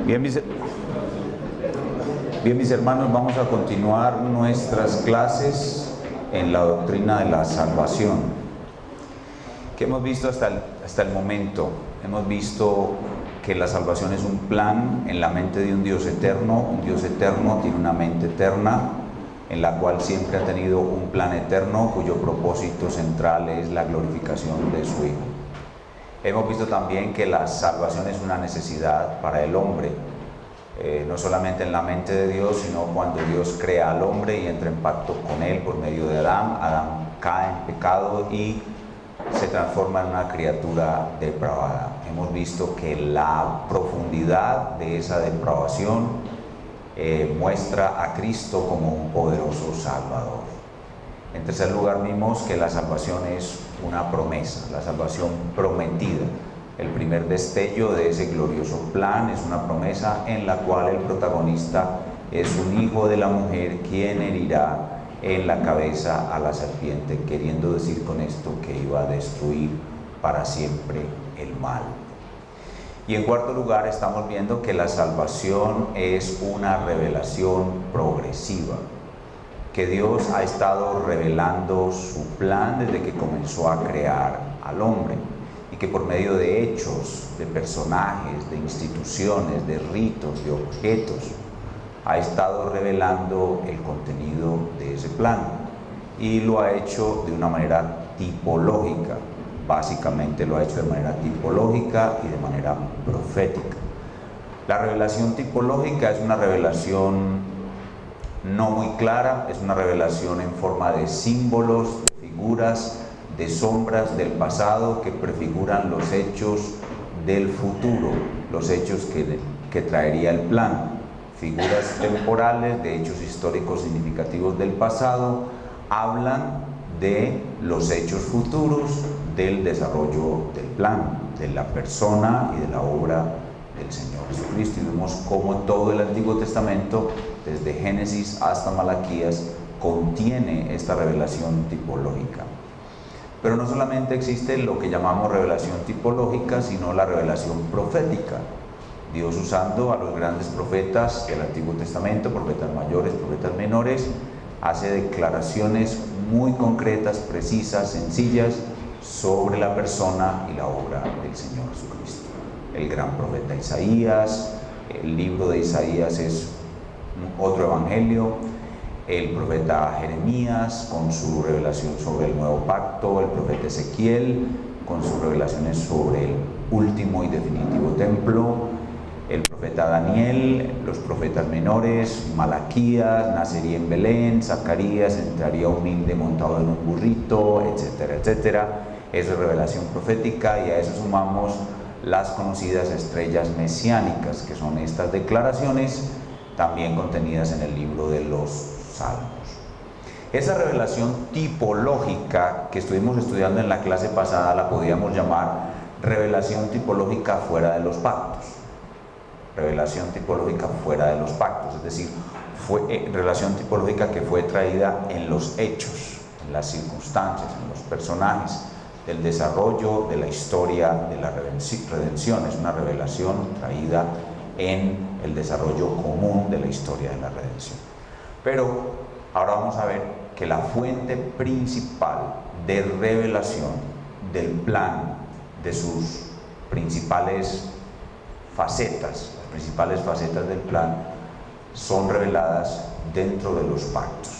Bien, mis hermanos, vamos a continuar nuestras clases en la doctrina de la salvación. ¿Qué hemos visto hasta el momento? Hemos visto que la salvación es un plan en la mente de un Dios eterno. Un Dios eterno tiene una mente eterna, en la cual siempre ha tenido un plan eterno, cuyo propósito central es la glorificación de su Hijo. Hemos visto también que la salvación es una necesidad para el hombre, no solamente en la mente de Dios, sino cuando Dios crea al hombre y entra en pacto con él por medio de Adán. Adán cae en pecado y se transforma en una criatura depravada. Hemos visto que la profundidad de esa depravación muestra a Cristo como un poderoso Salvador. En tercer lugar, vimos que la salvación es una promesa, la salvación prometida. El primer destello de ese glorioso plan es una promesa en la cual el protagonista es un hijo de la mujer quien herirá en la cabeza a la serpiente, queriendo decir con esto que iba a destruir para siempre el mal. Y en cuarto lugar, estamos viendo que la salvación es una revelación progresiva, que Dios ha estado revelando su plan desde que comenzó a crear al hombre, y que por medio de hechos, de personajes, de instituciones, de ritos, de objetos, ha estado revelando el contenido de ese plan, y lo ha hecho de una manera tipológica. Básicamente lo ha hecho de manera tipológica y de manera profética. La revelación tipológica es una revelación no muy clara, es una revelación en forma de símbolos, de figuras, de sombras del pasado que prefiguran los hechos del futuro, los hechos que traería el plan. Figuras temporales de hechos históricos significativos del pasado hablan de los hechos futuros del desarrollo del plan, de la persona y de la obra del Señor Jesucristo. Y vemos cómo todo el Antiguo Testamento, desde Génesis hasta Malaquías, contiene esta revelación tipológica. Pero no solamente existe lo que llamamos revelación tipológica, sino la revelación profética. Dios, usando a los grandes profetas del Antiguo Testamento, profetas mayores, profetas menores, hace declaraciones muy concretas, precisas, sencillas, sobre la persona y la obra del Señor Jesucristo. El gran profeta Isaías, el libro de Isaías es otro evangelio, el profeta Jeremías con su revelación sobre el nuevo pacto, el profeta Ezequiel con sus revelaciones sobre el último y definitivo templo, el profeta Daniel, los profetas menores, Malaquías, nacería en Belén, Zacarías entraría humilde montado en un burrito, etcétera, etcétera. Eso es revelación profética, y a eso sumamos las conocidas estrellas mesiánicas, que son estas declaraciones también contenidas en el libro de los Salmos. Esa revelación tipológica que estuvimos estudiando en la clase pasada la podíamos llamar revelación tipológica fuera de los pactos. Revelación tipológica fuera de los pactos, es decir, revelación tipológica que fue traída en los hechos, en las circunstancias, en los personajes del desarrollo de la historia de la redención. Es una revelación traída en el desarrollo común de la historia de la redención. Pero ahora vamos a ver que la fuente principal de revelación del plan, de sus principales facetas, las principales facetas del plan, son reveladas dentro de los pactos,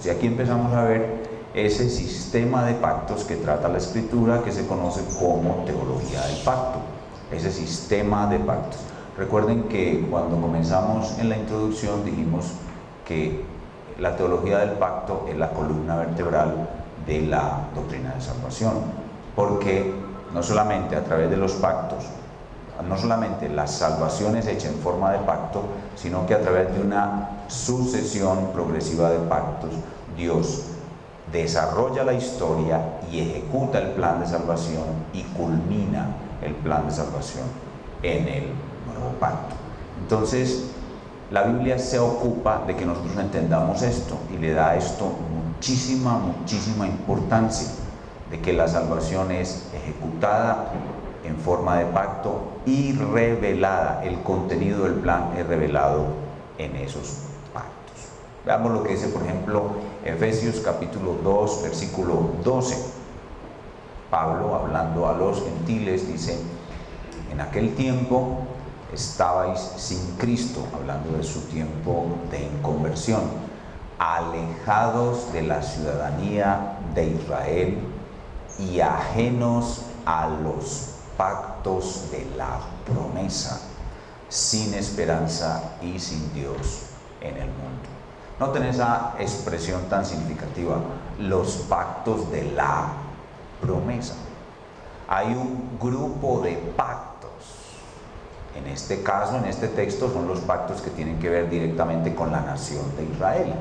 Y aquí empezamos a ver ese sistema de pactos que trata la Escritura, que se conoce como teología del pacto, ese sistema de pactos. Recuerden que cuando comenzamos en la introducción dijimos que la teología del pacto es la columna vertebral de la doctrina de salvación, porque no solamente a través de los pactos, no solamente la salvación es hecha en forma de pacto, sino que a través de una sucesión progresiva de pactos, Dios desarrolla la historia y ejecuta el plan de salvación y culmina el plan de salvación en el nuevo pacto. Entonces, la Biblia se ocupa de que nosotros entendamos esto y le da a esto muchísima importancia, de que la salvación es ejecutada en forma de pacto y revelada. El contenido del plan es revelado en esos pactos. Veamos lo que dice, por ejemplo, Efesios capítulo 2, versículo 12. Pablo, hablando a los gentiles, dice: en aquel tiempo estabais sin Cristo, hablando de su tiempo de inconversión, alejados de la ciudadanía de Israel y ajenos a los pactos de la promesa, sin esperanza y sin Dios en el mundo. Noten esa expresión tan significativa, los pactos de la promesa. Hay un grupo de pactos. En este caso, en este texto, son los pactos que tienen que ver directamente con la nación de Israel.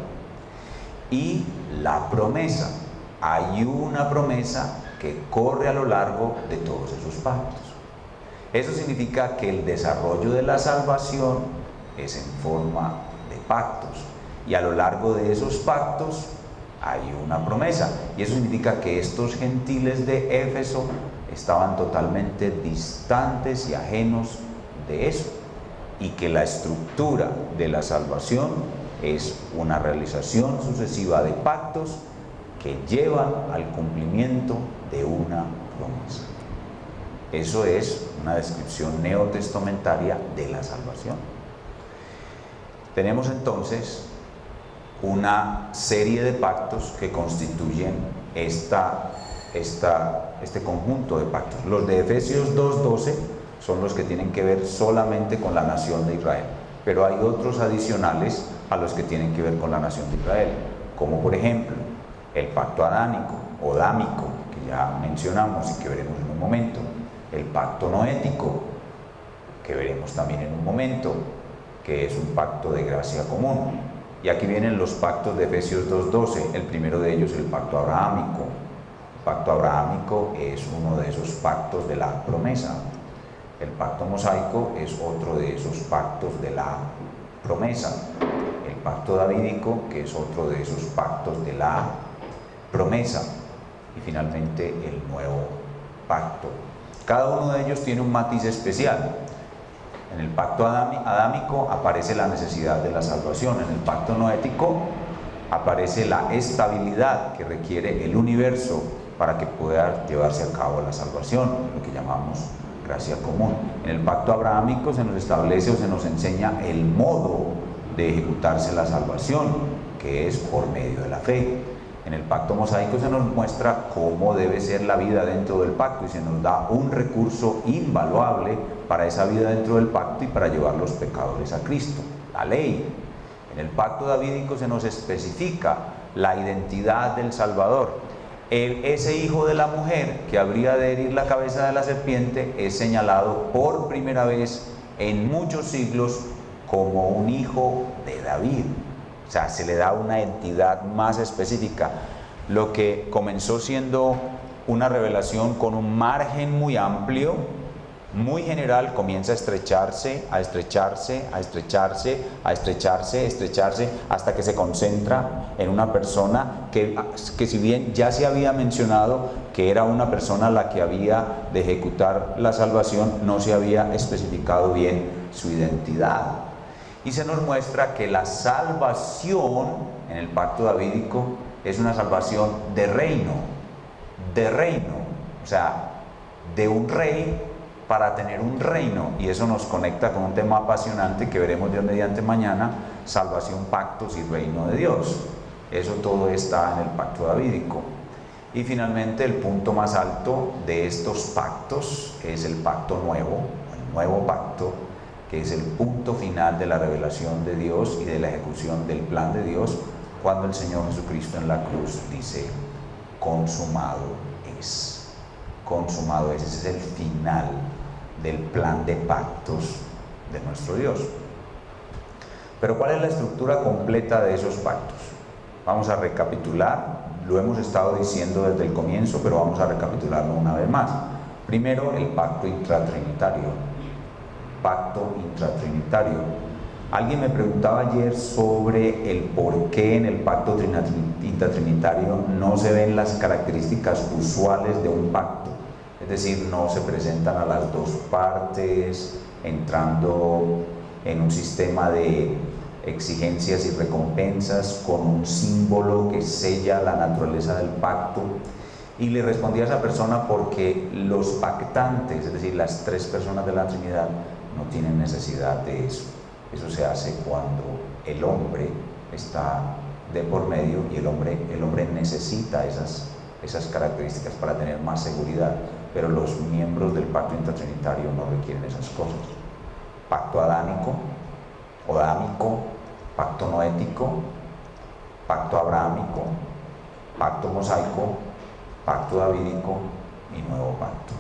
Y la promesa. Hay una promesa que corre a lo largo de todos esos pactos. Eso significa que el desarrollo de la salvación es en forma de pactos. Y a lo largo de esos pactos hay una promesa. Y eso significa que estos gentiles de Éfeso estaban totalmente distantes y ajenos de eso, y que la estructura de la salvación es una realización sucesiva de pactos que llevan al cumplimiento de una promesa. Eso es una descripción neotestamentaria de la salvación. Tenemos entonces una serie de pactos que constituyen este conjunto de pactos. Los de Efesios 2:12 son los que tienen que ver solamente con la nación de Israel, pero hay otros adicionales a los que tienen que ver con la nación de Israel, como por ejemplo el pacto adámico o dámico, que ya mencionamos y que veremos en un momento, el pacto noético, que veremos también en un momento, que es un pacto de gracia común. Y aquí vienen los pactos de Efesios 2:12, el primero de ellos el pacto abrahámico. El pacto abrahámico es uno de esos pactos de la promesa. El pacto mosaico es otro de esos pactos de la promesa. El pacto davídico, que es otro de esos pactos de la promesa. Y finalmente el nuevo pacto. Cada uno de ellos tiene un matiz especial. En el pacto adámico aparece la necesidad de la salvación. En el pacto noético aparece la estabilidad que requiere el universo para que pueda llevarse a cabo la salvación, lo que llamamos gracia común. En el pacto abrahámico se nos establece o se nos enseña el modo de ejecutarse la salvación, que es por medio de la fe. En el pacto mosaico se nos muestra cómo debe ser la vida dentro del pacto y se nos da un recurso invaluable para esa vida dentro del pacto y para llevar los pecadores a Cristo, la ley. En el pacto davídico se nos especifica la identidad del Salvador. Ese hijo de la mujer que habría de herir la cabeza de la serpiente es señalado por primera vez en muchos siglos como un hijo de David. O sea, se le da una entidad más específica. Lo que comenzó siendo una revelación con un margen muy amplio, muy general, comienza a estrecharse, a estrecharse, a estrecharse, a estrecharse, a estrecharse, hasta que se concentra en una persona que si bien ya se había mencionado que era una persona la que había de ejecutar la salvación, no se había especificado bien su identidad. Y se nos muestra que la salvación en el pacto davídico es una salvación de reino, o sea, de un rey para tener un reino, y eso nos conecta con un tema apasionante que veremos Dios mediante mañana: salvación, pactos y reino de Dios. Eso todo está en el pacto davídico. Y finalmente el punto más alto de estos pactos es el pacto nuevo, el nuevo pacto, que es el punto final de la revelación de Dios y de la ejecución del plan de Dios, cuando el Señor Jesucristo en la cruz dice: consumado es. Consumado es. Ese es el final del plan de pactos de nuestro Dios. Pero ¿cuál es la estructura completa de esos pactos? Vamos a recapitular, lo hemos estado diciendo desde el comienzo, pero vamos a recapitularlo una vez más. Primero, el pacto intratrinitario. Pacto intratrinitario. Alguien me preguntaba ayer sobre el por qué en el pacto intratrinitario no se ven las características usuales de un pacto. Es es decir, no se presentan a las dos partes entrando en un sistema de exigencias y recompensas con un símbolo que sella la naturaleza del pacto. Y le respondí a esa persona porque los pactantes, es decir, las tres personas de la Trinidad, no tienen necesidad de eso. Eso se hace cuando el hombre está de por medio y el hombre necesita esas características para tener más seguridad, pero los miembros del pacto intratrinitario no requieren esas cosas. Pacto adámico, pacto noético, pacto abrahámico, pacto mosaico, pacto davídico y nuevo pacto.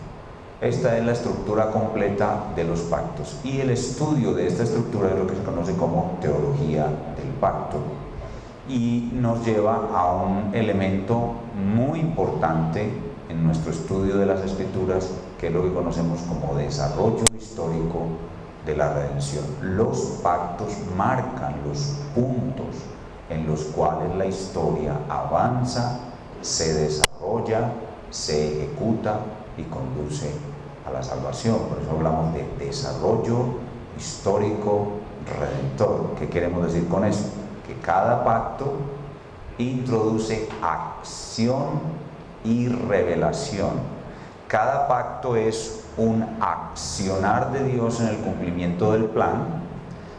Esta es la estructura completa de los pactos, y el estudio de esta estructura es lo que se conoce como teología del pacto, y nos lleva a un elemento muy importante en nuestro estudio de las Escrituras, que es lo que conocemos como desarrollo histórico de la redención. Los pactos marcan los puntos en los cuales la historia avanza, se desarrolla, se ejecuta y conduce a la salvación. Por eso hablamos de desarrollo histórico redentor. ¿Qué queremos decir con eso? Que cada pacto introduce acción y revelación. Cada pacto es un accionar de Dios en el cumplimiento del plan.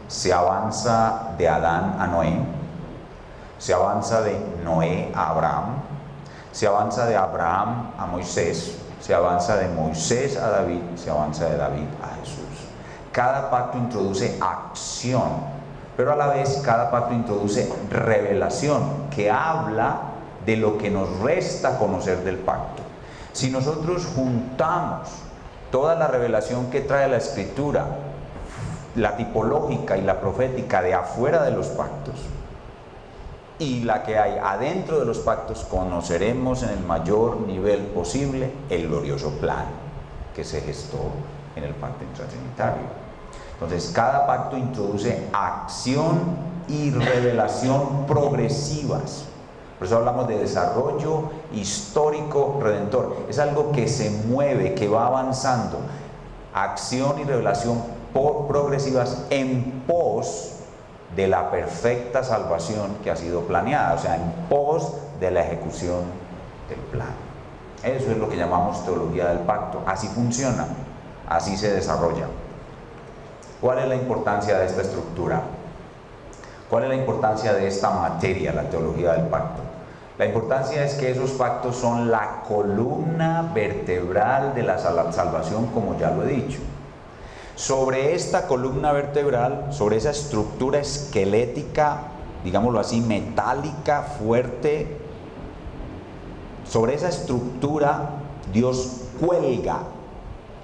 Se avanza de Adán a Noé, se avanza de Noé a Abraham, se avanza de Abraham a Moisés, se avanza de Moisés a David, se avanza de David a Jesús. Cada pacto introduce acción, pero a la vez cada pacto introduce revelación, que habla de lo que nos resta conocer del pacto. Si nosotros juntamos toda la revelación que trae la Escritura, la tipológica y la profética de afuera de los pactos, y la que hay adentro de los pactos, conoceremos en el mayor nivel posible el glorioso plan que se gestó en el pacto intratrinitario. Entonces, cada pacto introduce acción y revelación progresivas. Por eso hablamos de desarrollo histórico redentor. Es algo que se mueve, que va avanzando. Acción y revelación progresivas en pos de la perfecta salvación que ha sido planeada, o sea, en pos de la ejecución del plan. Eso es lo que llamamos teología del pacto. Así funciona, así se desarrolla. ¿Cuál es la importancia de esta estructura? ¿Cuál es la importancia de esta materia, la teología del pacto? La importancia es que esos pactos son la columna vertebral de la salvación, como ya lo he dicho. Sobre esta columna vertebral, sobre esa estructura esquelética, digámoslo así, metálica, fuerte, sobre esa estructura Dios cuelga,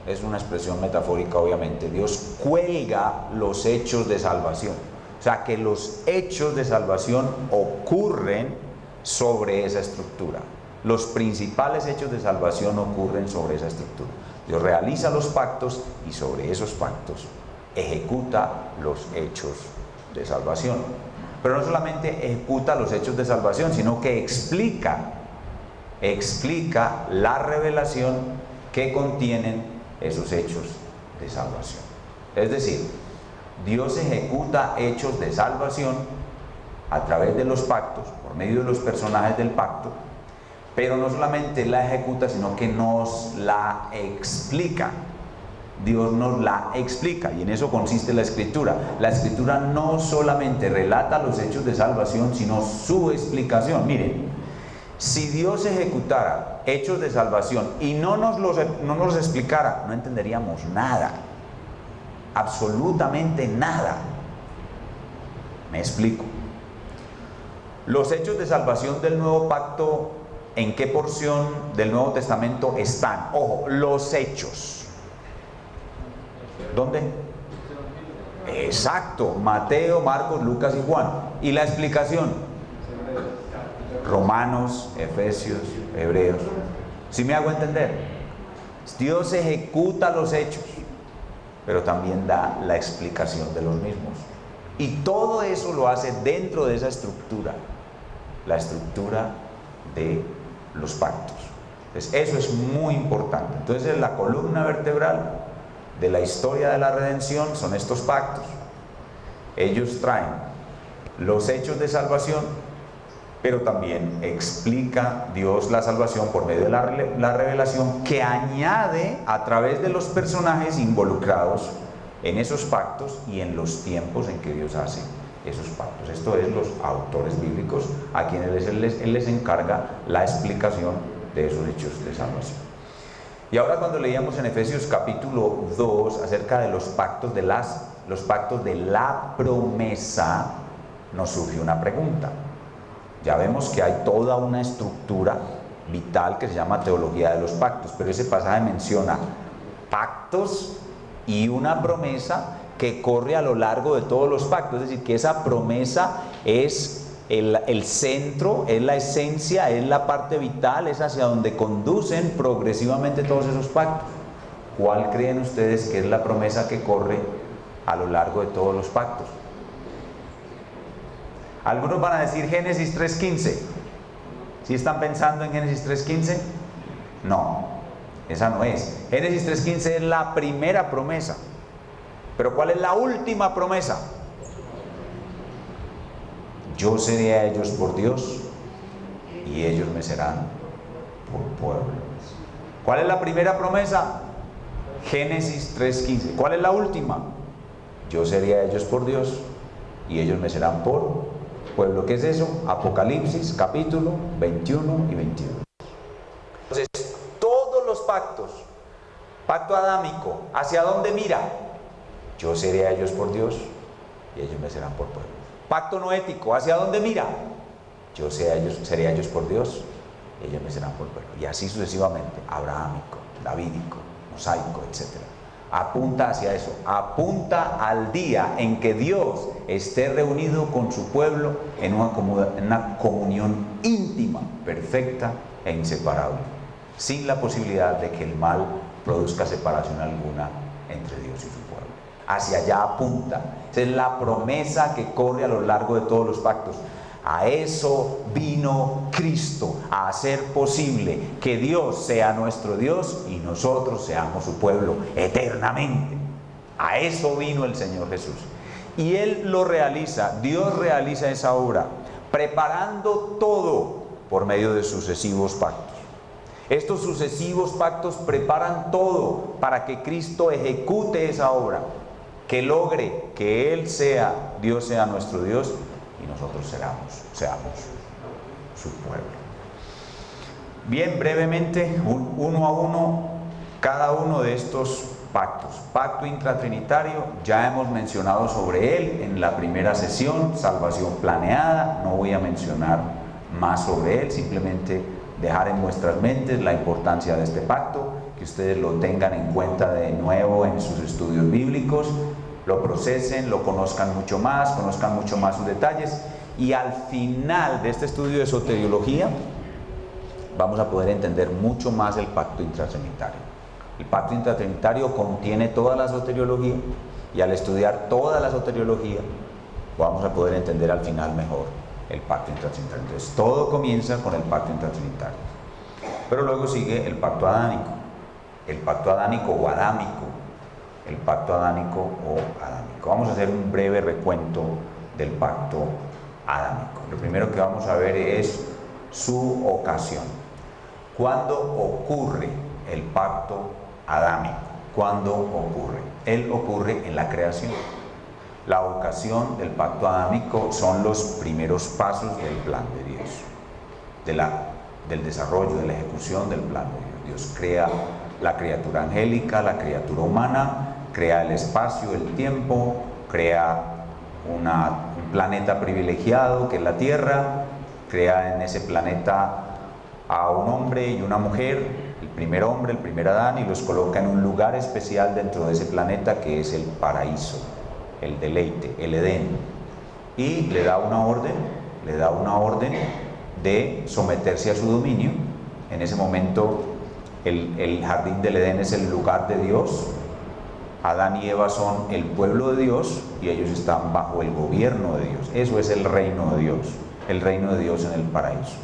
es una expresión metafórica obviamente, Dios cuelga los hechos de salvación. O sea que los hechos de salvación ocurren sobre esa estructura. Los principales hechos de salvación ocurren sobre esa estructura. Dios realiza los pactos y sobre esos pactos ejecuta los hechos de salvación. Pero no solamente ejecuta los hechos de salvación, sino que explica la revelación que contienen esos hechos de salvación. Es decir, Dios ejecuta hechos de salvación a través de los pactos, por medio de los personajes del pacto, pero no solamente la ejecuta, sino que nos la explica. Dios nos la explica, y en eso consiste la Escritura. La Escritura no solamente relata los hechos de salvación, sino su explicación. Miren, si Dios ejecutara hechos de salvación y no nos los explicara, no entenderíamos nada, absolutamente nada. Me explico. Los hechos de salvación del nuevo pacto, ¿en qué porción del Nuevo Testamento están? Ojo, los hechos. ¿Dónde? Exacto, Mateo, Marcos, Lucas y Juan. ¿Y la explicación? Romanos, Efesios, Hebreos. ¿Sí me hago entender? Dios ejecuta los hechos, pero también da la explicación de los mismos. Y todo eso lo hace dentro de esa estructura, la estructura de los pactos. Entonces, eso es muy importante. Entonces, la columna vertebral de la historia de la redención son estos pactos. Ellos traen los hechos de salvación, pero también explica Dios la salvación por medio de la revelación, que añade a través de los personajes involucrados en esos pactos y en los tiempos en que Dios hace esos pactos. Esto es los autores bíblicos, a quienes Él les encarga la explicación de esos hechos de salvación. Y ahora, cuando leíamos en Efesios capítulo 2 acerca de los pactos de la promesa, nos surge una pregunta. Ya vemos que hay toda una estructura vital que se llama teología de los pactos, pero ese pasaje menciona pactos y una promesa que corre a lo largo de todos los pactos, es decir, que esa promesa es el centro, es la esencia, es la parte vital, es hacia donde conducen progresivamente todos esos pactos. ¿Cuál creen ustedes que es la promesa que corre a lo largo de todos los pactos? Algunos van a decir Génesis 3:15. ¿Sí están pensando en Génesis 3:15? No, esa no es. Génesis 3:15 es la primera promesa. Pero ¿cuál es la última promesa? Yo seré a ellos por Dios y ellos me serán por pueblo. ¿Cuál es la primera promesa? Génesis 3:15. ¿Cuál es la última? Yo seré a ellos por Dios y ellos me serán por pueblo. ¿Qué es eso? Apocalipsis capítulo 21 y 22. Entonces, todos los pactos, pacto adámico, ¿hacia dónde mira? Yo seré a ellos por Dios y ellos me serán por pueblo. Pacto noético, ¿hacia dónde mira? Yo seré a ellos por Dios y ellos me serán por pueblo. Y así sucesivamente, abrahámico, davídico, mosaico, etc. Apunta hacia eso, apunta al día en que Dios esté reunido con su pueblo en una comunión íntima, perfecta e inseparable, sin la posibilidad de que el mal produzca separación alguna entre Dios y su pueblo. Hacia allá apunta. Esa es la promesa que corre a lo largo de todos los pactos. A eso vino Cristo, a hacer posible que Dios sea nuestro Dios y nosotros seamos su pueblo eternamente. A eso vino el Señor Jesús. Y Él lo realiza, Dios realiza esa obra, preparando todo por medio de sucesivos pactos. Estos sucesivos pactos preparan todo para que Cristo ejecute esa obra, que logre que Él sea, Dios sea nuestro Dios y nosotros seamos su pueblo. Bien, brevemente, uno a uno, cada uno de estos pactos. Pacto intratrinitario, ya hemos mencionado sobre él en la primera sesión, salvación planeada, no voy a mencionar más sobre él, simplemente dejar en vuestras mentes la importancia de este pacto, que ustedes lo tengan en cuenta de nuevo en sus estudios bíblicos, lo procesen, lo conozcan mucho más sus detalles, y al final de este estudio de soteriología vamos a poder entender mucho más el pacto intratrinitario. El pacto intratrinitario contiene toda la soteriología, y al estudiar toda la soteriología vamos a poder entender al final mejor el pacto intratrinitario. Entonces, todo comienza con el pacto intratrinitario, pero luego sigue el pacto adánico, o adámico, el pacto adánico o adámico. Vamos a hacer un breve recuento del pacto adámico. Lo primero que vamos a ver es su ocasión. ¿Cuándo ocurre el pacto adámico? ¿Cuándo ocurre? Él ocurre en la creación. La ocasión del pacto adámico son los primeros pasos del plan de Dios, del desarrollo, de la ejecución del plan de Dios. Dios crea la criatura angélica, la criatura humana, crea el espacio, el tiempo, crea un planeta privilegiado que es la Tierra, crea en ese planeta a un hombre y una mujer, el primer hombre, el primer Adán, y los coloca en un lugar especial dentro de ese planeta que es el paraíso, el deleite, el Edén, y le da una orden de someterse a su dominio. En ese momento el jardín del Edén es el lugar de Dios. Adán y Eva son el pueblo de Dios y ellos están bajo el gobierno de Dios. Eso es el reino de Dios en el paraíso.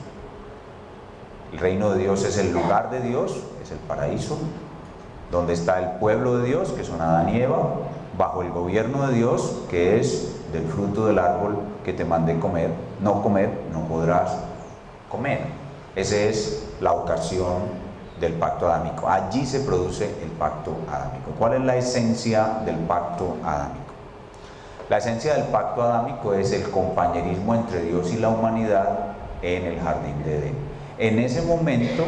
El reino de Dios es el lugar de Dios, es el paraíso, donde está el pueblo de Dios, que son Adán y Eva, bajo el gobierno de Dios, que es del fruto del árbol que te mandé comer, no podrás comer. Esa es la ocasión del pacto adámico. Allí se produce el pacto adámico. ¿Cuál es la esencia del pacto adámico? La esencia del pacto adámico es el compañerismo entre Dios y la humanidad en el jardín de Edén. En ese momento,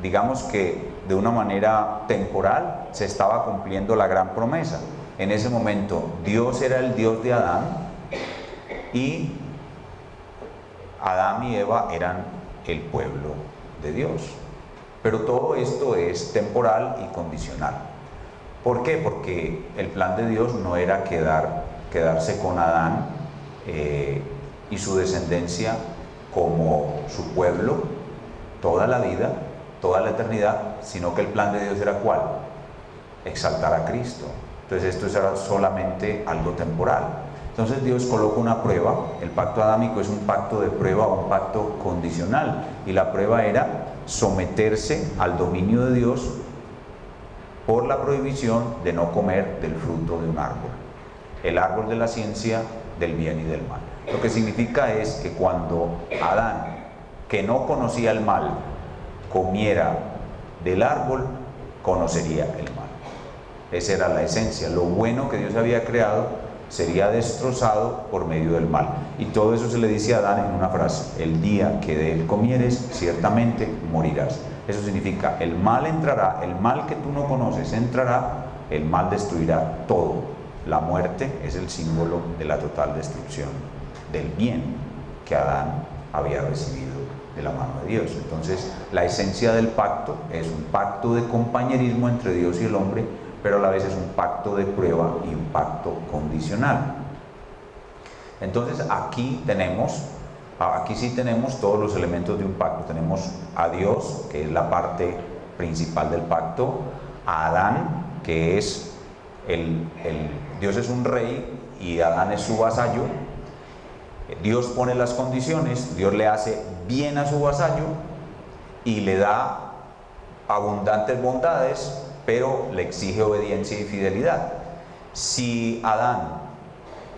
digamos que de una manera temporal, se estaba cumpliendo la gran promesa. En ese momento, Dios era el Dios de Adán y Adán y Eva eran el pueblo de Dios. Pero todo esto es temporal y condicional. ¿Por qué? Porque el plan de Dios no era quedarse con Adán y su descendencia como su pueblo toda la vida, toda la eternidad, sino que el plan de Dios era ¿cuál? Exaltar a Cristo. Entonces esto era solamente algo temporal. Entonces Dios coloca una prueba. El pacto adámico es un pacto de prueba, un pacto condicional, y la prueba era someterse al dominio de Dios por la prohibición de no comer del fruto de un árbol, el árbol de la ciencia del bien y del mal. Lo que significa es que cuando Adán, que no conocía el mal, comiera del árbol, conocería el mal. Esa era la esencia. Lo bueno que Dios había creado sería destrozado por medio del mal. Y todo eso se le dice a Adán en una frase: el día que de él comieres, ciertamente morirás. Eso significa, el mal entrará, el mal que tú no conoces entrará, el mal destruirá todo. La muerte es el símbolo de la total destrucción del bien que Adán había recibido de la mano de Dios. Entonces, la esencia del pacto es un pacto de compañerismo entre Dios y el hombre, pero a la vez es un pacto de prueba y un pacto condicional. Entonces aquí sí tenemos todos los elementos de un pacto. Tenemos a Dios, que es la parte principal del pacto, a Adán, que es Dios es un rey y Adán es su vasallo. Dios pone las condiciones, Dios le hace bien a su vasallo y le da abundantes bondades, pero le exige obediencia y fidelidad. Si Adán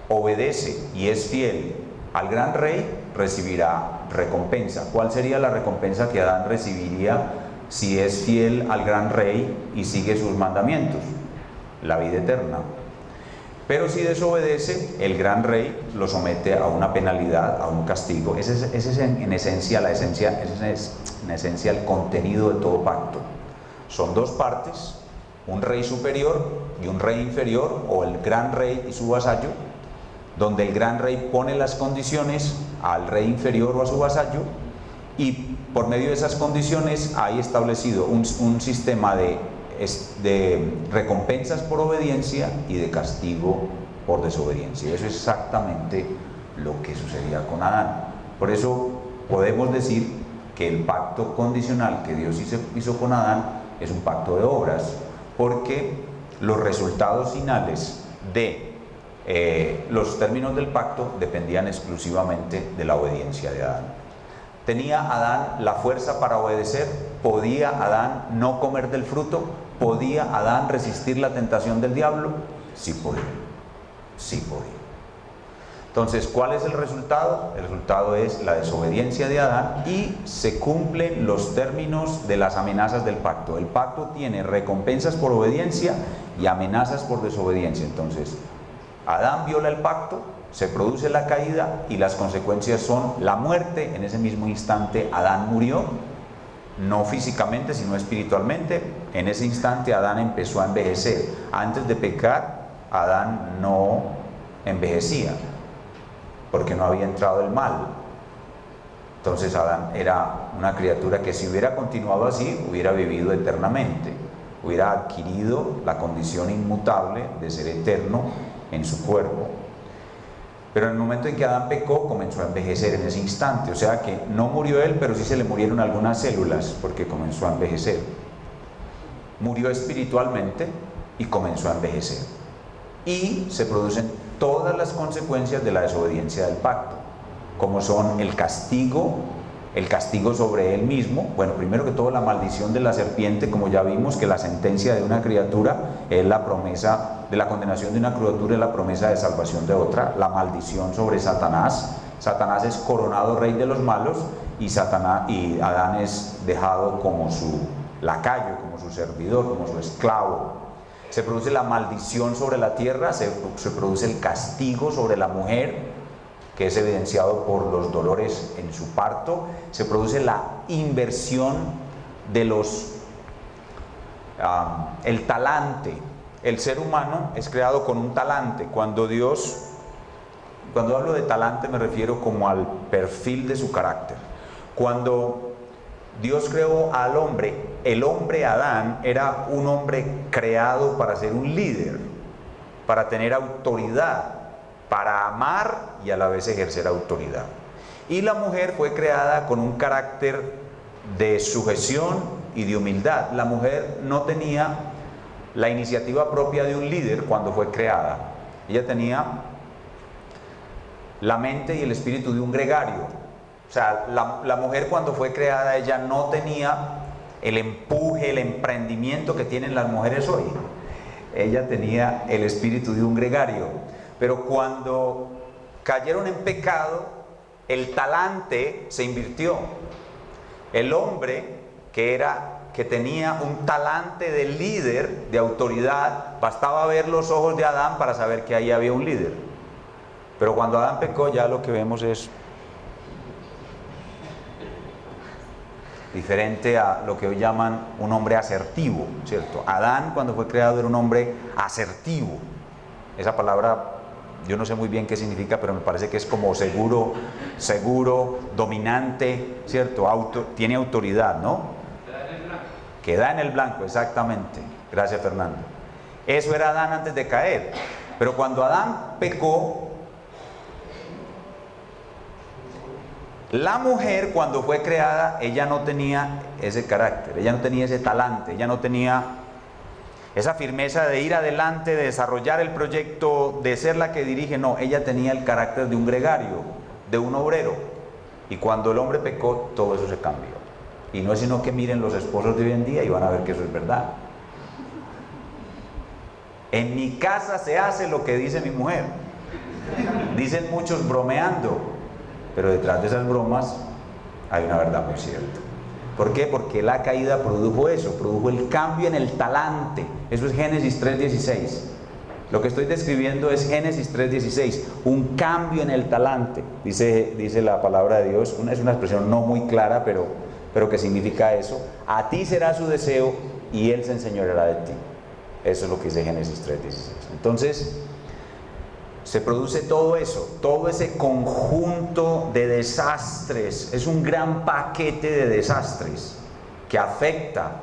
obedece y es fiel al gran rey, recibirá recompensa. ¿Cuál sería la recompensa que Adán recibiría si es fiel al gran rey y sigue sus mandamientos? La vida eterna. Pero si desobedece, el gran rey lo somete a una penalidad, a un castigo. Ese es en esencia el contenido de todo pacto. Son dos partes: un rey superior y un rey inferior, o el gran rey y su vasallo, donde el gran rey pone las condiciones al rey inferior o a su vasallo, y por medio de esas condiciones hay establecido un sistema de recompensas por obediencia y de castigo por desobediencia. Eso es exactamente lo que sucedía con Adán. Por eso podemos decir que el pacto condicional que Dios hizo con Adán es un pacto de obras, porque los resultados finales de los términos del pacto dependían exclusivamente de la obediencia de Adán. ¿Tenía Adán la fuerza para obedecer? ¿Podía Adán no comer del fruto? ¿Podía Adán resistir la tentación del diablo? Sí podía. Sí podía. Entonces, ¿cuál es el resultado? El resultado es la desobediencia de Adán y se cumplen los términos de las amenazas del pacto. El pacto tiene recompensas por obediencia y amenazas por desobediencia. Entonces, Adán viola el pacto, se produce la caída y las consecuencias son la muerte. En ese mismo instante Adán murió, no físicamente sino espiritualmente. En ese instante Adán empezó a envejecer. Antes de pecar, Adán no envejecía, porque no había entrado el mal. Entonces Adán era una criatura que, si hubiera continuado así, hubiera vivido eternamente, hubiera adquirido la condición inmutable de ser eterno en su cuerpo. Pero en el momento en que Adán pecó, comenzó a envejecer en ese instante. O sea que no murió él, pero sí se le murieron algunas células, porque comenzó a envejecer. Murió espiritualmente y comenzó a envejecer. Y se producen todas las consecuencias de la desobediencia del pacto, como son el castigo el castigo sobre él mismo. Bueno, primero que todo la maldición de la serpiente, como ya vimos que la sentencia de una criatura es la promesa de la condenación de una criatura, es la promesa de salvación de otra. La maldición sobre Satanás. Satanás es coronado rey de los malos y Adán es dejado como su lacayo, como su servidor, como su esclavo. Se produce la maldición sobre la tierra, se produce el castigo sobre la mujer, que es evidenciado por los dolores en su parto. Se produce la inversión de el talante. El ser humano es creado con un talante. Cuando hablo de talante me refiero como al perfil de su carácter. Cuando Dios creó al hombre, el hombre Adán era un hombre creado para ser un líder, para tener autoridad, para amar y a la vez ejercer autoridad. Y la mujer fue creada con un carácter de sujeción y de humildad. La mujer no tenía la iniciativa propia de un líder cuando fue creada. Ella tenía la mente y el espíritu de un gregario. O sea, la mujer cuando fue creada, ella no tenía el empuje, el emprendimiento que tienen las mujeres hoy. Ella tenía el espíritu de un gregario. Pero cuando cayeron en pecado, el talante se invirtió. El hombre que tenía un talante de líder, de autoridad, bastaba ver los ojos de Adán para saber que ahí había un líder. Pero cuando Adán pecó, ya lo que vemos es diferente a lo que hoy llaman un hombre asertivo, ¿cierto? Adán, cuando fue creado, era un hombre asertivo. Esa palabra yo no sé muy bien qué significa, pero me parece que es como seguro, dominante, ¿cierto? Tiene autoridad, ¿no? Que da en el blanco, exactamente. Gracias, Fernando. Eso era Adán antes de caer. Pero cuando Adán pecó, la mujer, cuando fue creada, ella no tenía ese carácter, ella no tenía ese talante, ella no tenía esa firmeza de ir adelante, de desarrollar el proyecto, de ser la que dirige. No, ella tenía el carácter de un gregario, de un obrero. Y cuando el hombre pecó, todo eso se cambió. Y no es sino que miren los esposos de hoy en día y van a ver que eso es verdad. En mi casa se hace lo que dice mi mujer. Dicen muchos bromeando, pero detrás de esas bromas hay una verdad muy cierta. ¿Por qué? Porque la caída produjo eso, produjo el cambio en el talante. Eso es Génesis 3:16. Lo que estoy describiendo es Génesis 3:16, un cambio en el talante. Dice la palabra de Dios, es una expresión no muy clara, pero que significa eso. A ti será su deseo y él se enseñoreará de ti. Eso es lo que dice Génesis 3:16. Entonces, se produce todo eso, todo ese conjunto de desastres. Es un gran paquete de desastres que afecta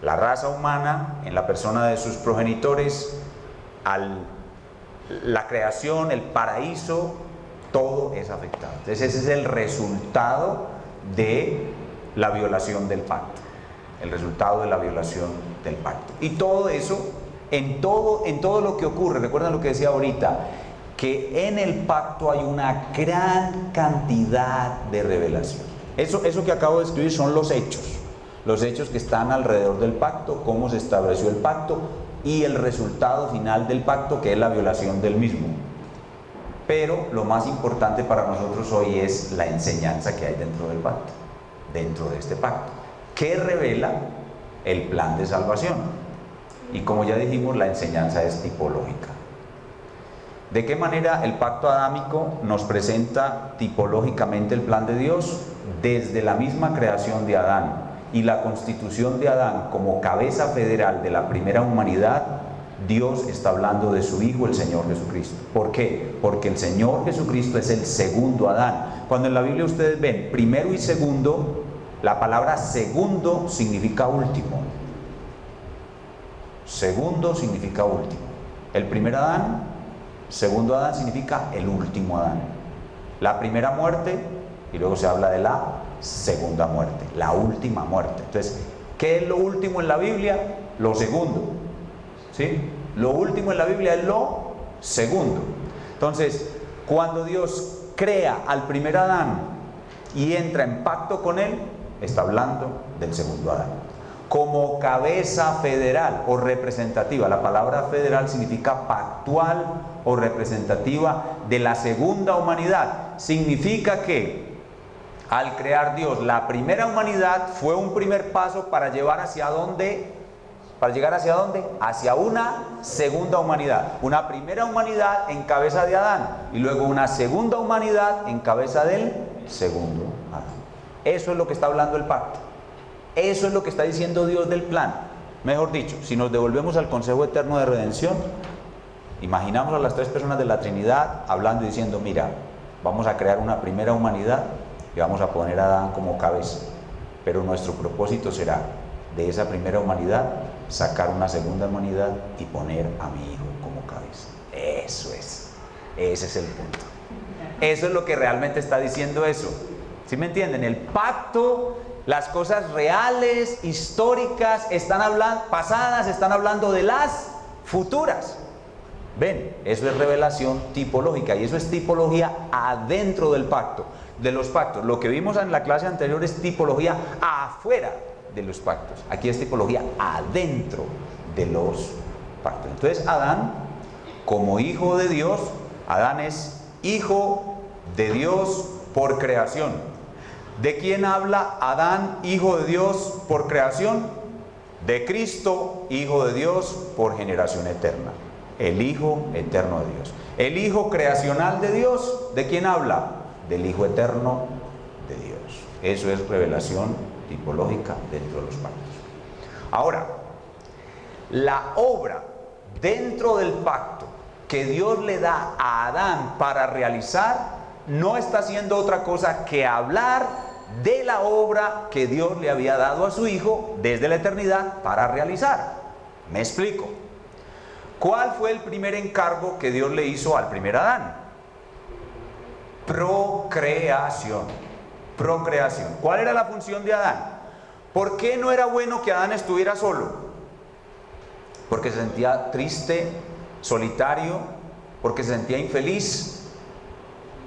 la raza humana en la persona de sus progenitores, la creación, el paraíso, todo es afectado. Entonces ese es el resultado de la violación del pacto. El resultado de la violación del pacto. Y todo eso, en todo lo que ocurre, recuerden lo que decía ahorita, que en el pacto hay una gran cantidad de revelación. Eso que acabo de escribir son los hechos que están alrededor del pacto, cómo se estableció el pacto y el resultado final del pacto, que es la violación del mismo. Pero lo más importante para nosotros hoy es la enseñanza que hay dentro del pacto, dentro de este pacto, que revela el plan de salvación. Y como ya dijimos, la enseñanza es tipológica. ¿De qué manera el pacto adámico nos presenta tipológicamente el plan de Dios? Desde la misma creación de Adán y la constitución de Adán como cabeza federal de la primera humanidad, Dios está hablando de su Hijo, el Señor Jesucristo. ¿Por qué? Porque el Señor Jesucristo es el segundo Adán. Cuando en la Biblia ustedes ven primero y segundo, la palabra segundo significa último. Segundo significa último. El primer Adán, segundo Adán significa el último Adán. La primera muerte, y luego se habla de la segunda muerte, la última muerte. Entonces, ¿qué es lo último en la Biblia? Lo segundo. ¿Sí? Lo último en la Biblia es lo segundo. Entonces, cuando Dios crea al primer Adán y entra en pacto con él, está hablando del segundo Adán. Como cabeza federal o representativa, la palabra federal significa pactual o representativa de la segunda humanidad. Significa que al crear Dios la primera humanidad fue un primer paso para llevar hacia dónde. ¿Para llegar hacia dónde? Hacia una segunda humanidad. Una primera humanidad en cabeza de Adán y luego una segunda humanidad en cabeza del segundo Adán. Eso es lo que está hablando el pacto. Eso es lo que está diciendo Dios del plan. Mejor dicho, si nos devolvemos al consejo eterno de redención, imaginamos a las tres personas de la Trinidad hablando y diciendo, mira, vamos a crear una primera humanidad y vamos a poner a Adán como cabeza. Pero nuestro propósito será, de esa primera humanidad, sacar una segunda humanidad y poner a mi hijo como cabeza. Eso es. Ese es el punto. Eso es lo que realmente está diciendo eso. ¿Sí me entienden? El pacto, las cosas reales, históricas, pasadas, están hablando de las futuras. Ven, eso es revelación tipológica y eso es tipología adentro del pacto, de los pactos. Lo que vimos en la clase anterior es tipología afuera de los pactos. Aquí es tipología adentro de los pactos. Entonces Adán, como hijo de Dios, Adán es hijo de Dios por creación. ¿De quién habla Adán, hijo de Dios por creación? De Cristo, hijo de Dios por generación eterna. El hijo eterno de Dios. El hijo creacional de Dios, ¿de quién habla? Del hijo eterno de Dios. Eso es revelación tipológica dentro de los pactos. Ahora, la obra dentro del pacto que Dios le da a Adán para realizar no está haciendo otra cosa que hablar de la obra que Dios le había dado a su hijo desde la eternidad para realizar. Me explico. ¿Cuál fue el primer encargo que Dios le hizo al primer Adán? Procreación. Procreación. ¿Cuál era la función de Adán? ¿Por qué no era bueno que Adán estuviera solo? Porque se sentía triste, solitario, porque se sentía infeliz.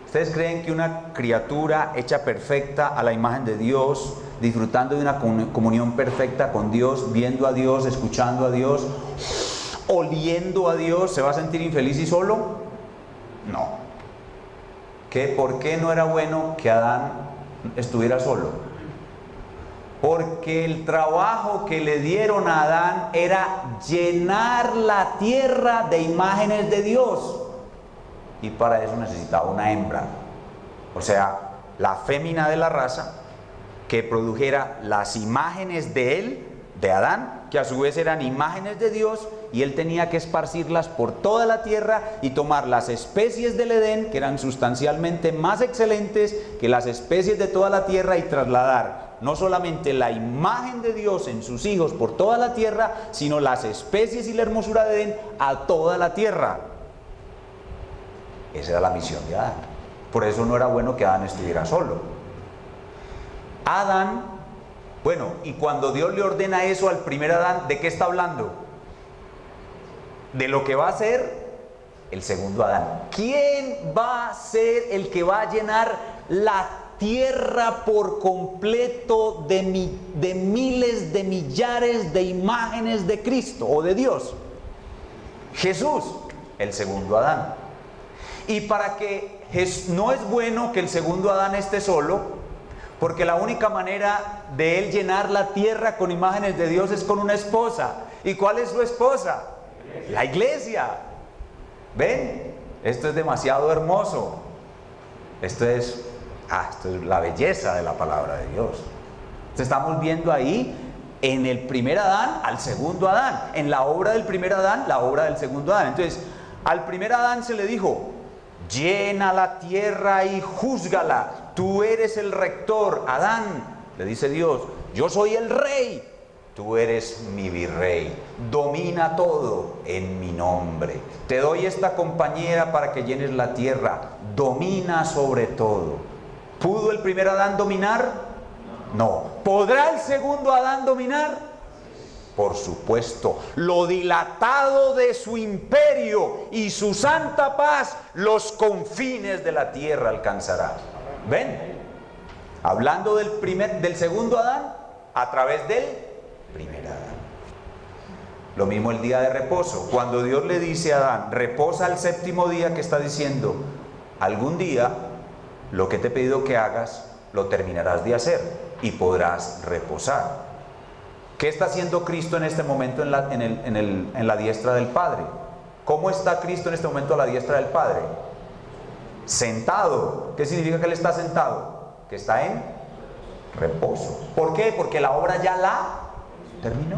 ¿Ustedes creen que una criatura hecha perfecta a la imagen de Dios, disfrutando de una comunión perfecta con Dios, viendo a Dios, escuchando a Dios, oliendo a Dios, se va a sentir infeliz y solo? No. ¿Por qué no era bueno que Adán estuviera solo? Porque el trabajo que le dieron a Adán era llenar la tierra de imágenes de Dios. Y para eso necesitaba una hembra, o sea, la fémina de la raza, que produjera las imágenes de él, de Adán, que a su vez eran imágenes de Dios, y él tenía que esparcirlas por toda la tierra y tomar las especies del Edén, que eran sustancialmente más excelentes que las especies de toda la tierra, y trasladar no solamente la imagen de Dios en sus hijos por toda la tierra, sino las especies y la hermosura de Edén a toda la tierra. Esa era la misión de Adán. Por eso no era bueno que Adán estuviera solo. Adán, bueno, y cuando Dios le ordena eso al primer Adán, ¿de qué está hablando? De lo que va a ser el segundo Adán. ¿Quién va a ser el que va a llenar la tierra por completo de miles de millares de imágenes de Cristo o de Dios? Jesús, el segundo Adán. Y para que no es bueno que el segundo Adán esté solo, porque la única manera de él llenar la tierra con imágenes de Dios es con una esposa. ¿Y cuál es su esposa? La iglesia. ¿Ven? Esto es demasiado hermoso. Esto es la belleza de la palabra de Dios. Entonces estamos viendo ahí en el primer Adán al segundo Adán, en la obra del primer Adán, la obra del segundo Adán. Entonces al primer Adán se le dijo: llena la tierra y júzgala, tú eres el rector. Adán, le dice Dios, yo soy el rey, tú eres mi virrey, domina todo en mi nombre, te doy esta compañera para que llenes la tierra, domina sobre todo. ¿Pudo el primer Adán dominar? No. ¿Podrá el segundo Adán dominar? Por supuesto. Lo dilatado de su imperio y su santa paz, los confines de la tierra alcanzará. ¿Ven? Hablando del segundo Adán a través del primer Adán. Lo mismo el día de reposo. Cuando Dios le dice a Adán, reposa el séptimo día, ¿qué está diciendo? Algún día lo que te he pedido que hagas lo terminarás de hacer y podrás reposar. ¿Qué está haciendo Cristo en este momento en la diestra del Padre? ¿Cómo está Cristo en este momento a la diestra del Padre? Sentado. ¿Qué significa que Él está sentado? Que está en reposo. ¿Por qué? Porque la obra ya la terminó.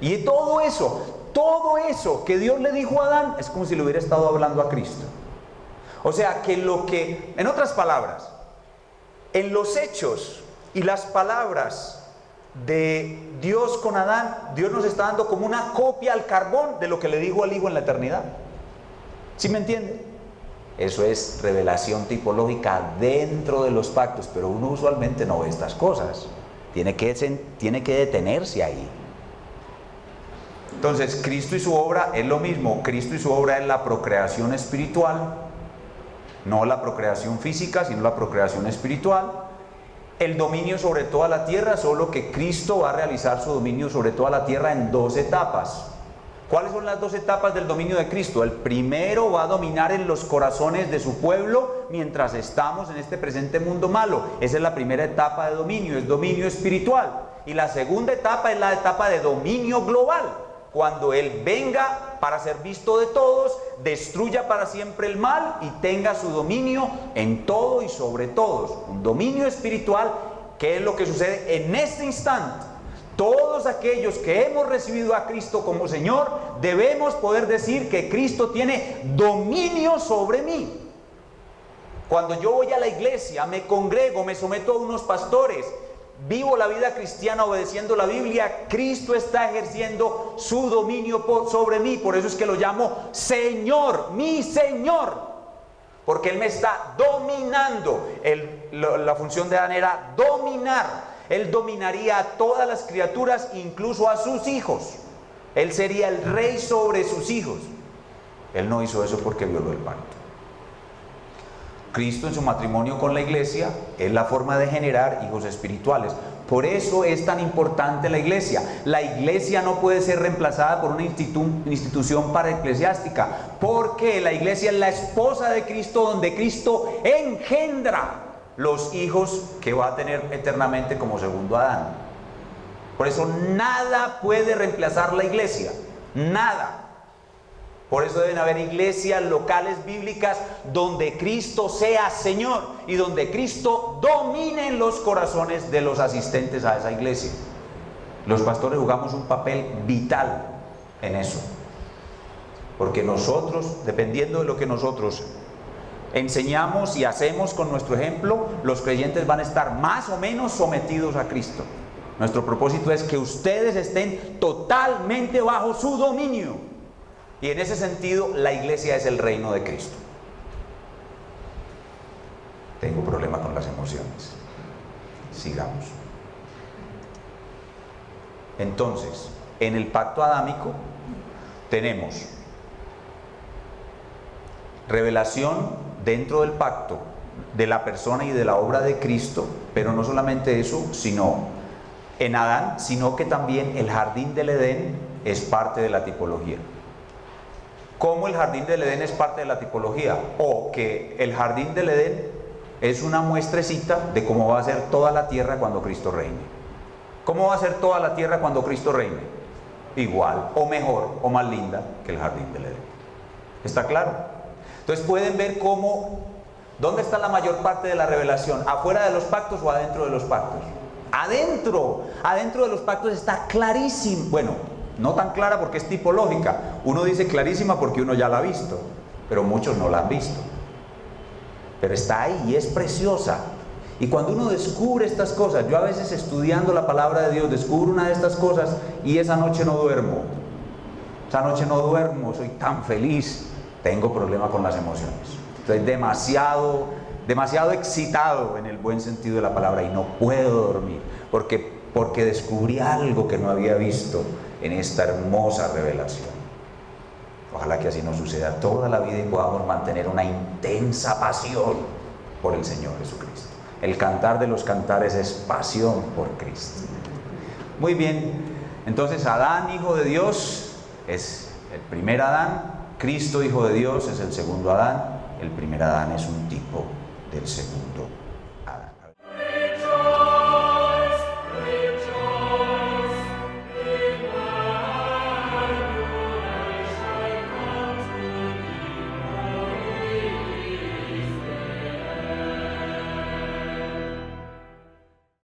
Y todo eso que Dios le dijo a Adán es como si le hubiera estado hablando a Cristo. O sea, en otras palabras, en los hechos y las palabras de Dios con Adán, Dios nos está dando como una copia al carbón de lo que le dijo al Hijo en la eternidad. ¿Sí me entiende? Eso es revelación tipológica dentro de los pactos, pero uno usualmente no ve estas cosas. Tiene que detenerse ahí. Entonces, Cristo y su obra es lo mismo. Cristo y su obra es la procreación espiritual, no la procreación física, sino la procreación espiritual. El dominio sobre toda la tierra, solo que Cristo va a realizar su dominio sobre toda la tierra en 2 etapas. ¿Cuáles son las 2 etapas del dominio de Cristo? El primero va a dominar en los corazones de su pueblo mientras estamos en este presente mundo malo. Esa es la primera etapa de dominio, es dominio espiritual. Y la segunda etapa es la etapa de dominio global. Cuando Él venga para ser visto de todos, destruya para siempre el mal y tenga su dominio en todo y sobre todos. Un dominio espiritual, ¿qué es lo que sucede en este instante? Todos aquellos que hemos recibido a Cristo como Señor, debemos poder decir que Cristo tiene dominio sobre mí. Cuando yo voy a la iglesia, me congrego, me someto a unos pastores, vivo la vida cristiana obedeciendo la Biblia, Cristo está ejerciendo su dominio sobre mí. Por eso es que lo llamo Señor, mi Señor, porque Él me está dominando. La función de Adán era dominar. Él dominaría a todas las criaturas, incluso a sus hijos. Él sería el rey sobre sus hijos. Él no hizo eso porque violó el pacto. Cristo en su matrimonio con la iglesia es la forma de generar hijos espirituales. Por eso es tan importante la iglesia. La iglesia no puede ser reemplazada por una institución paraeclesiástica, porque la iglesia es la esposa de Cristo, donde Cristo engendra los hijos que va a tener eternamente como segundo Adán. Por eso nada puede reemplazar la iglesia, nada. Por eso deben haber iglesias locales bíblicas donde Cristo sea Señor y donde Cristo domine en los corazones de los asistentes a esa iglesia. Los pastores jugamos un papel vital en eso, porque nosotros, dependiendo de lo que nosotros enseñamos y hacemos con nuestro ejemplo, los creyentes van a estar más o menos sometidos a Cristo. Nuestro propósito es que ustedes estén totalmente bajo su dominio. Y en ese sentido, la iglesia es el reino de Cristo. Tengo problema con las emociones. Sigamos. Entonces, en el pacto adámico tenemos revelación dentro del pacto de la persona y de la obra de Cristo, pero no solamente eso, sino en Adán, sino que también el jardín del Edén es parte de la tipología. ¿Cómo el jardín del Edén es parte de la tipología? O que el jardín del Edén es una muestrecita de cómo va a ser toda la tierra cuando Cristo reine. ¿Cómo va a ser toda la tierra cuando Cristo reine? Igual, o mejor, o más linda que el jardín del Edén. ¿Está claro? Entonces pueden ver cómo, ¿dónde está la mayor parte de la revelación? ¿Afuera de los pactos o adentro de los pactos? Adentro de los pactos está clarísimo. Bueno, no tan clara porque es tipológica. Uno dice clarísima porque uno ya la ha visto, pero muchos no la han visto. Pero está ahí y es preciosa. Y cuando uno descubre estas cosas, yo a veces estudiando la palabra de Dios descubro una de estas cosas y esa noche no duermo. Esa noche no duermo, soy tan feliz. Tengo problema con las emociones. Estoy demasiado excitado en el buen sentido de la palabra y no puedo dormir porque descubrí algo que no había visto en esta hermosa revelación. Ojalá que así nos suceda toda la vida y podamos mantener una intensa pasión por el Señor Jesucristo. El cantar de los cantares es pasión por Cristo. Muy bien, entonces Adán, hijo de Dios, es el primer Adán. Cristo, hijo de Dios, es el segundo Adán. El primer Adán es un tipo del segundo Adán.